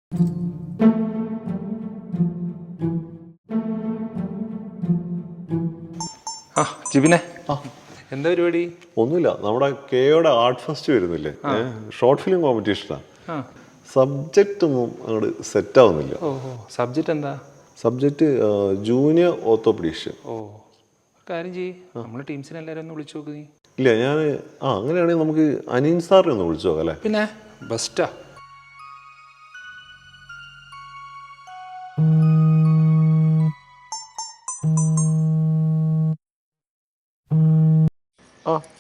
ആ ജിബിനെ, എന്താ പരിപാടി? ഒന്നുമില്ല, നമ്മുടെ കെയുടെ ആർട്ട് ഫെസ്റ്റ് വരുന്നില്ലേ, ഷോർട്ട് ഫിലിം കോമ്പറ്റീഷനാ. സബ്ജക്റ്റ് ഒന്നും അങ്ങോട്ട് സെറ്റ് ആവുന്നില്ല. ഓഹോ, സബ്ജക്റ്റ് എന്താ? Subject junior ഓർത്തോപീഡിഷ്യൻ. ഓ, കാര്യം ചെയ്യ്, നമ്മുടെ ടീംസിനെ എല്ലാവരും ഒന്ന് വിളിച്ചു നോക്ക് നീ. ഇല്ല, ഞാൻ അങ്ങനെയാണെങ്കിൽ നമുക്ക് അനീൻ സാറിനെ ഒന്ന് വിളിച്ചു നോക്കാം അല്ലേ? പിന്നെ ബെസ്റ്റാ.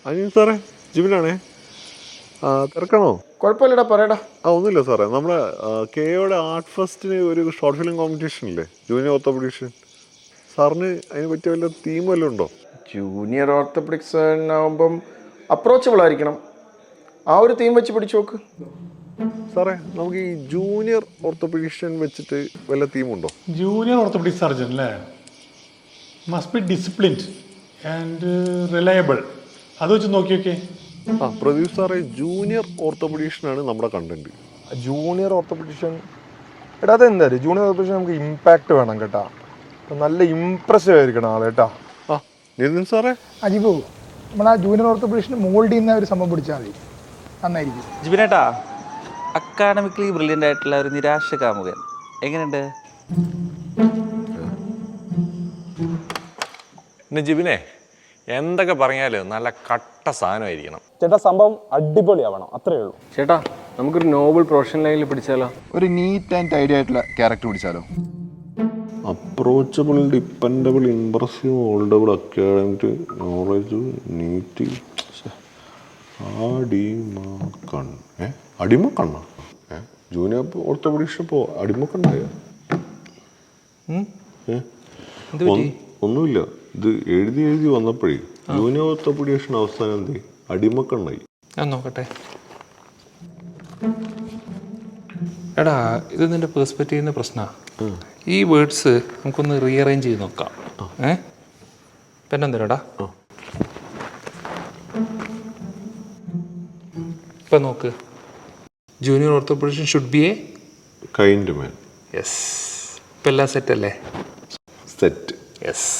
അനീൻ സാറേ, ജിബിനാണേ. തിരക്കണോ? കുഴപ്പമില്ലടാ, പറയടാ. ഒന്നുമില്ല സാറേ, നമ്മുടെ കെയുടെ ആർട്ട് ഫെസ്റ്റിന് ഒരു ഷോർട്ട് ഫിലിം കോമ്പറ്റീഷൻ ഇല്ലേ, ജൂനിയർ ഓർത്തോപീഡിഷ്യൻ. സാറിന് അതിന് പറ്റിയ വല്ല തീം വല്ലതും ഉണ്ടോ? ജൂനിയർ ഓർത്തോപെഡിക്സ് ആകുമ്പം അപ്രോച്ചബിൾ ആയിരിക്കണം. ആ ഒരു തീം വെച്ച് പിടിച്ചു നോക്ക്. സാറേ, നമുക്ക് ഈ ജൂനിയർ ഓർത്തോപീഡിഷ്യൻ വെച്ചിട്ട് വല്ല തീമുണ്ടോ? ജൂനിയർ ഓർത്തോപെഡിക് സർജൻ അല്ലേ, must be disciplined and reliable. അത് വെച്ച് നോക്കിയൊക്കെ. പ്രദീപ് സാറേ, ജൂനിയർ ഓർത്തോപീഡിഷ്യനാണ് നമ്മുടെ കണ്ടന്റ്. ജൂനിയർ ഓർത്തോപെഡിഷ്യൻ എടാ, അതെന്താ ജൂനിയർ ഓർത്തോപെഡിഷ്യൻ നമുക്ക് ഇമ്പാക്റ്റ് വേണം കേട്ടാ, നല്ല ഇംപ്രസീവ് ആയിരിക്കണം ആള് കേട്ടാ. നിതിൻ സാറേ, അജിബു, നമ്മൾ ആ ജൂനിയർ ഓർത്തോപെഡിഷന് മോൾഡ് ചെയ്യുന്ന ഒരു സംഭവം പിടിച്ചാൽ മതി, നന്നായിരിക്കും. ജിബിനേട്ടാ, അക്കാഡമിക്കലി ബ്രില്യൻ്റ് ആയിട്ടുള്ള ഒരു നിരാശ കാമുകൻ എങ്ങനെയുണ്ട്? പിന്നെ ജിബിനെ, എന്തൊക്കെ പറഞ്ഞാലും നല്ല കട്ട സാധനമായിരിക്കണം ചേട്ടാ. സംഭവം അടിപൊളിയാവണം, അത്രേ ഉള്ളൂ. ചേട്ടാ, നമുക്കൊരു നോബൽ പ്രൊഫഷണൽ ലൈനിൽ പിടിച്ചാലോ? ഒരു നീറ്റ് ആൻഡ് ടൈഡി ആയിട്ടുള്ള ക്യാരക്ടർ പിടിച്ചാലോ? Approachable, dependable, impressive, mouldable, academic, knowledge, neat. അടിമക്കണ്ണ ജൂനിയർ ഓർത്തോപീഡിഷ്യൻ ഇപ്പോൾ അടിമക്കണ്ണായ? ഒന്നുമില്ല, ഇത് എഴുതി വന്നപ്പോഴേ ജൂനിയർ ഓർത്തോപീഡിഷ്യൻ അവസാനം എന്ത് അടിമക്കണ്ണായി. ഞാൻ നോക്കട്ടെ. എടാ, ഇത് നിന്റെ പേഴ്സ്പെക്റ്റീവിൻ്റെ പ്രശ്നമാണ്. ഈ വേർഡ്സ് നമുക്കൊന്ന് റീഅറേഞ്ച് ചെയ്ത് നോക്കാം. പെന്നെന്തരാടാ, ഇപ്പം നോക്ക്. Junior orthopaedician should be a kind man. Yes. ഇപ്പം എല്ലാം സെറ്റ് അല്ലേ? സെറ്റ്. യെസ്.